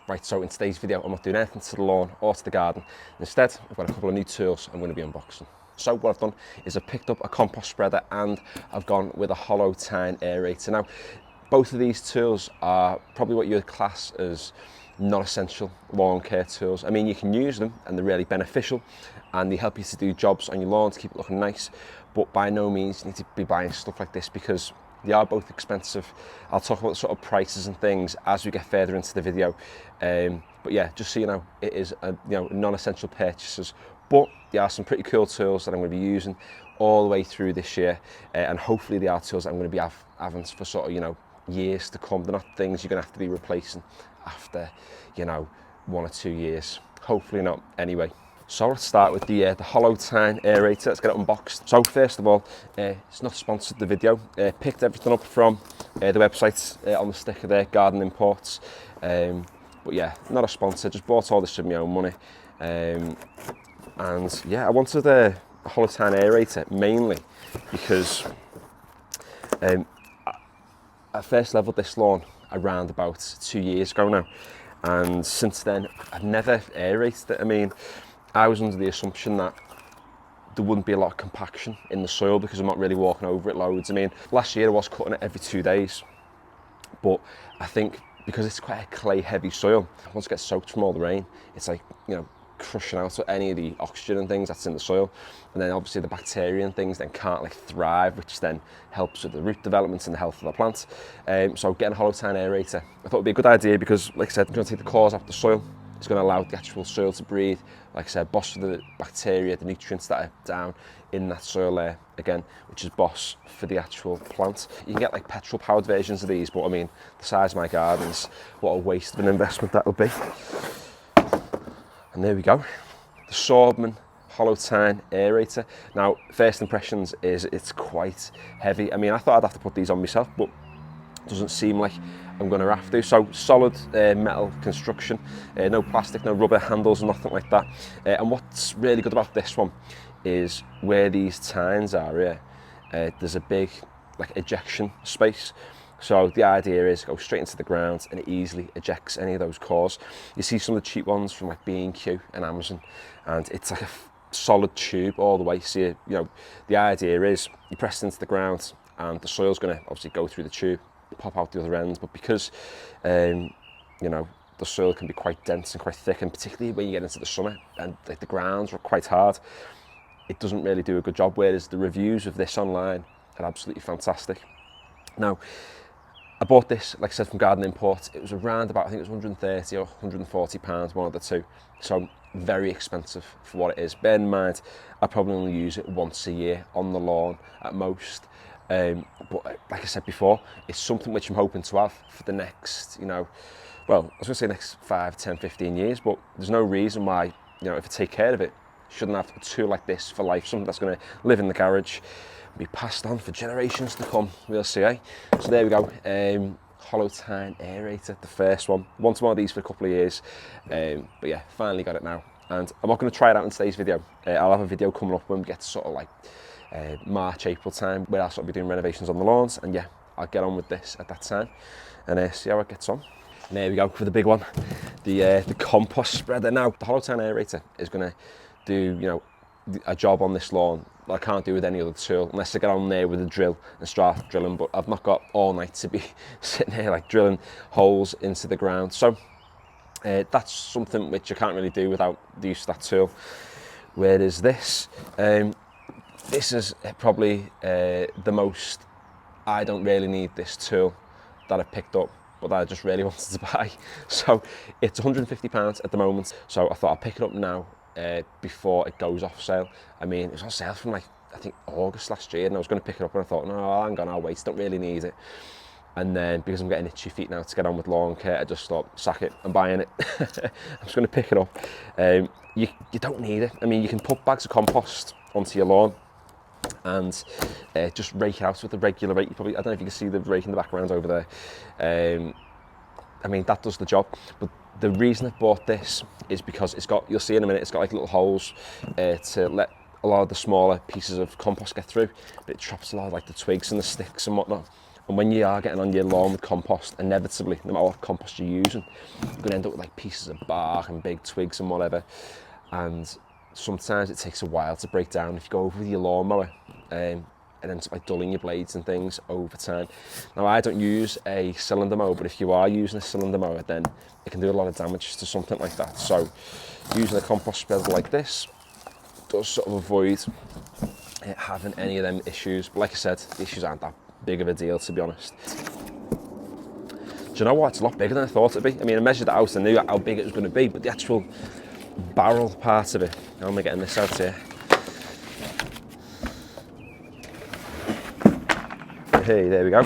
Right, so in today's video, I'm not doing anything to the lawn or to the garden. Instead, I've got a couple of new tools I'm going to be unboxing. So what I've done is I've picked up a compost spreader and I've gone with a hollow tine aerator. Now, both of these tools are probably what you would class as non-essential lawn care tools. I mean, you can use them and they're really beneficial and they help you to do jobs on your lawn to keep it looking nice, but by no means you need to be buying stuff like this because they are both expensive. I'll talk about the sort of prices and things as we get further into the video. But yeah, just so you know, it is non-essential purchases, but there are some pretty cool tools that I'm going to be using all the way through this year, and hopefully they are tools that I'm going to be having for sort of, years to come. They're not things you're going to have to be replacing after, 1 or 2 years. Hopefully not, anyway. So let's start with the hollow tine aerator. Let's get it unboxed. So first of all, it's not sponsored the video. Picked everything up from the website on the sticker there, Garden Imports. But yeah, not a sponsor, just bought all this with my own money. And yeah, I wanted a hollow tine aerator mainly because I first levelled this lawn around about 2 years ago now. And since then, I've never aerated it. I mean, I was under the assumption that there wouldn't be a lot of compaction in the soil because I'm not really walking over it loads. I mean, last year I was cutting it every 2 days, but I think because it's quite a clay heavy soil, once it gets soaked from all the rain, it's like, crushing out any of the oxygen and things that's in the soil. And then obviously the bacteria and things then can't like thrive, which then helps with the root development and the health of the plant. So getting a hollow tine aerator, I thought would be a good idea because, like I said, I'm going to take the cores out the soil. It's going to allow the actual soil to breathe, like I said, boss for the bacteria, the nutrients that are down in that soil layer, again, which is boss for the actual plant. You can get like petrol powered versions of these, but I mean, the size of my gardens, what a waste of an investment that would be. And there we go, the Swordman hollow tine aerator. Now, first impressions is it's quite heavy. I mean, I thought I'd have to put these on myself, but it doesn't seem like I'm going to have to. So solid metal construction, no plastic, no rubber handles, nothing like that. And what's really good about this one is where these tines are here, there's a big like ejection space. So the idea is go straight into the ground and it easily ejects any of those cores. You see some of the cheap ones from like B&Q and Amazon, and it's like a solid tube all the way. So the idea is you press it into the ground and the soil's going to obviously go through the tube, pop out the other end. But because the soil can be quite dense and quite thick, and particularly when you get into the summer and like the grounds are quite hard, it doesn't really do a good job. Whereas the reviews of this online are absolutely fantastic. Now, I bought this, like I said, from Garden Imports. It was around about, I think it was 130 or 140 pounds, one of the two. So very expensive for what it is. Bear in mind, I probably only use it once a year on the lawn at most. But like I said before, it's something which I'm hoping to have for the next, well, I was going to say next 5, 10, 15 years, but there's no reason why, if I take care of it, shouldn't have a tool like this for life, something that's going to live in the garage, be passed on for generations to come. We'll see, eh? So there we go, hollow tine aerator, the first one. Wanted one of these for a couple of years, but yeah, finally got it now. And I'm not going to try it out in today's video. I'll have a video coming up when we get to sort of like March, April time, where I'll sort of be doing renovations on the lawns, and yeah, I'll get on with this at that time and see how it gets on. And there we go for the big one, the compost spreader. Now, the hollow tine aerator is going to do a job on this lawn that I can't do with any other tool unless I get on there with a drill and start drilling. But I've not got all night to be sitting here like drilling holes into the ground. So that's something which I can't really do without the use of that tool. Where is this? This is probably the most, I don't really need this tool that I picked up, but that I just really wanted to buy. So it's £150 at the moment. So I thought I'd pick it up now before it goes off sale. I mean, it was on sale from like, I think August last year, and I was going to pick it up and I thought, no, hang on, I'll wait, don't really need it. And then because I'm getting itchy feet now to get on with lawn care, I just thought, sack it, I'm buying it. I'm just going to pick it up. You don't need it. I mean, you can put bags of compost onto your lawn and just rake it out with a regular rake. I don't know if you can see the rake in the background over there. I mean, that does the job. But the reason I bought this is because it's got, you'll see in a minute, it's got like little holes to let a lot of the smaller pieces of compost get through, but it traps a lot of like the twigs and the sticks and whatnot. And when you are getting on your lawn with compost, inevitably, no matter what compost you're using, you're going to end up with like pieces of bark and big twigs and whatever. And sometimes it takes a while to break down. If you go over with your lawnmower, it ends up like dulling your blades and things over time. Now, I don't use a cylinder mower, but if you are using a cylinder mower, then it can do a lot of damage to something like that. So using a compost spreader like this does sort of avoid having any of them issues. But like I said, the issues aren't that big of a deal, to be honest. Do you know what? It's a lot bigger than I thought it'd be. I mean, I measured it out and knew how big it was going to be, but the actual barrel part of it, how am I getting this out here? Hey, there we go.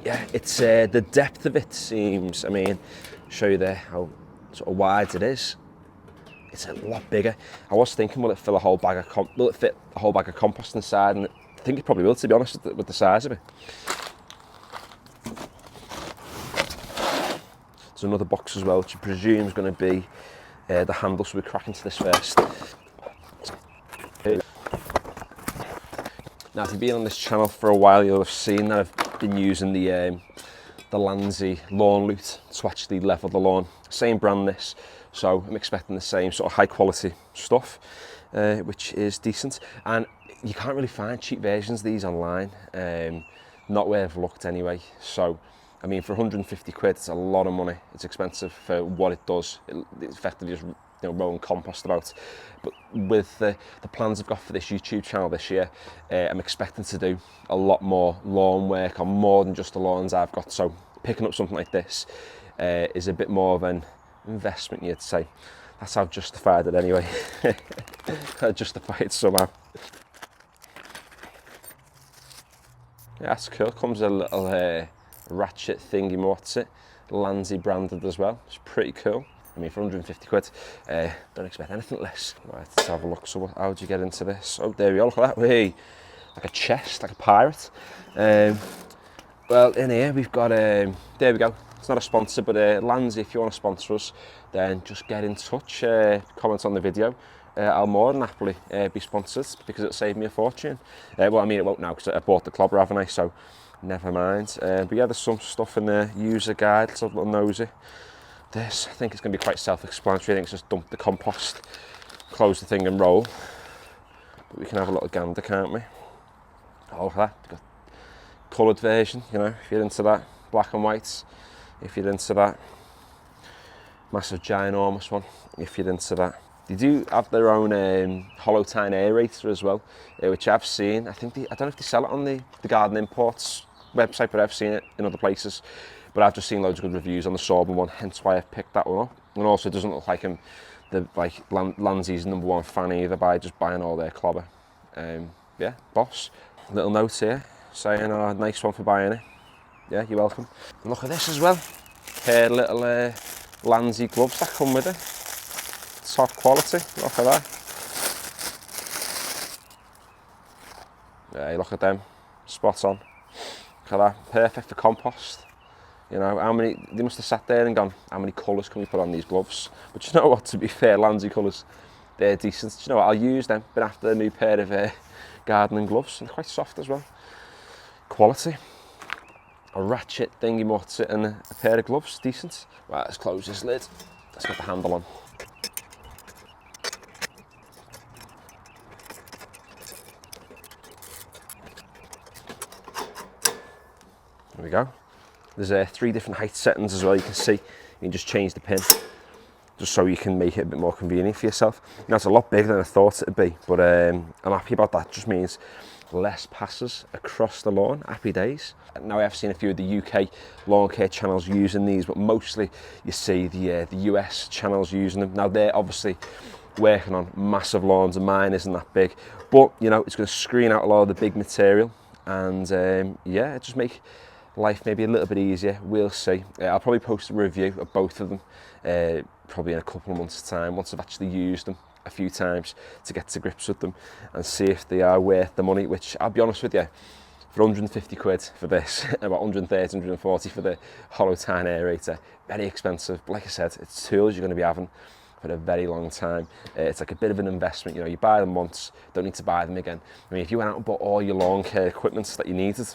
Yeah, it's the depth of it seems, I mean, show you there how sort of wide it is. It's a lot bigger. I was thinking, will it fit a whole bag of compost inside? And I think it probably will, to be honest, with the size of it. There's another box as well, which I presume is going to be the handle, so we'll crack into this first. Now, if you've been on this channel for a while, you'll have seen that I've been using the Landsy lawn loot to actually level the lawn. Same brand this, so I'm expecting the same sort of high quality stuff, which is decent. And you can't really find cheap versions of these online, not where I've looked anyway. So, I mean, for 150 quid, it's a lot of money. It's expensive for what it does. It's effectively just rolling compost about. But with the plans I've got for this YouTube channel this year, I'm expecting to do a lot more lawn work on more than just the lawns I've got. So picking up something like this is a bit more of an investment, you'd say. That's how I've justified it anyway. I justify it somehow. Yeah, that's cool. Comes a little ratchet thingy, what's it? Landsy branded as well. It's pretty cool. I mean, for 150 quid, don't expect anything less. Right, let's have a look. So how do you get into this? Oh, there we go, look at that. Hey, like a chest, like a pirate. Well, in here we've got, there we go. It's not a sponsor, but Landsy, if you want to sponsor us, then just get in touch, comment on the video. I'll more than happily be sponsored because it'll save me a fortune. Well, I mean, it won't now because I bought the clobber, haven't I? So never mind. But yeah, there's some stuff in the user guide. Let's have a little nosy. This, I think it's going to be quite self-explanatory. I think it's just dump the compost, close the thing and roll. But we can have a little gander, can't we? Oh, look at that. We've got coloured version, you know, if you're into that. Black and white, if you're into that. Massive, ginormous one, if you're into that. They do have their own hollow tine aerator as well, which I've seen. I don't know if they sell it on the Garden Imports website, but I've seen it in other places. But I've just seen loads of good reviews on the Sorben one, hence why I've picked that one up. And also, it doesn't look like Landsy's #1 fan either by just buying all their clobber. Yeah, boss. Little note here saying, "Oh, nice one for buying it." Yeah, you're welcome. And look at this as well. Little Landsy gloves that come with it. Top quality. Look at that. Yeah, look at them. Spot on. Look at that. Perfect for compost. You know, they must have sat there and gone, how many colours can we put on these gloves? But you know what, to be fair, Landsy colours, they're decent. Do you know what, I'll use them. Been after a new pair of gardening gloves, and they're quite soft as well. Quality. A ratchet thingy what's it, and a pair of gloves, decent. Right, let's close this lid. Let's get the handle on. There we go. There's 3 different height settings as well. You can see, you can just change the pin, just so you can make it a bit more convenient for yourself. Now, it's a lot bigger than I thought it'd be, but I'm happy about that. It just means less passes across the lawn. Happy days. Now, I have seen a few of the UK lawn care channels using these, but mostly you see the US channels using them. Now, they're obviously working on massive lawns, and mine isn't that big, but you know, it's going to screen out a lot of the big material, and yeah, it just make life maybe a little bit easier. We'll see. I'll probably post a review of both of them probably in a couple of months' time, once I've actually used them a few times to get to grips with them and see if they are worth the money, which I'll be honest with you, for 150 quid for this, about 130, 140 for the hollow tine aerator, very expensive. But like I said, it's tools you're going to be having for a very long time. It's like a bit of an investment, you know, you buy them once, don't need to buy them again. I mean, if you went out and bought all your lawn care equipment that you needed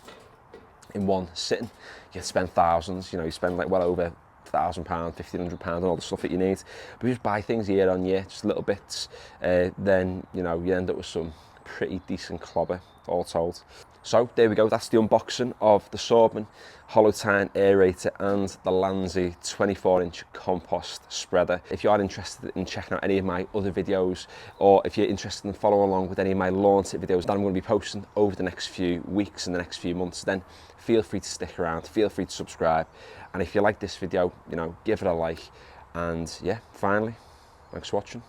in one sitting, you'd spend thousands, you know, you spend like well over £1,000, £1,500 on all the stuff that you need. But if you just buy things year on year, just little bits, then, you know, you end up with some pretty decent clobber, all told. So there we go, that's the unboxing of the Swordman Hollow Tine Aerator and the Lanzi 24-inch compost spreader. If you are interested in checking out any of my other videos, or if you're interested in following along with any of my lawn tip videos that I'm going to be posting over the next few weeks and the next few months, then feel free to stick around, feel free to subscribe. And if you like this video, you know, give it a like. And yeah, finally, thanks for watching.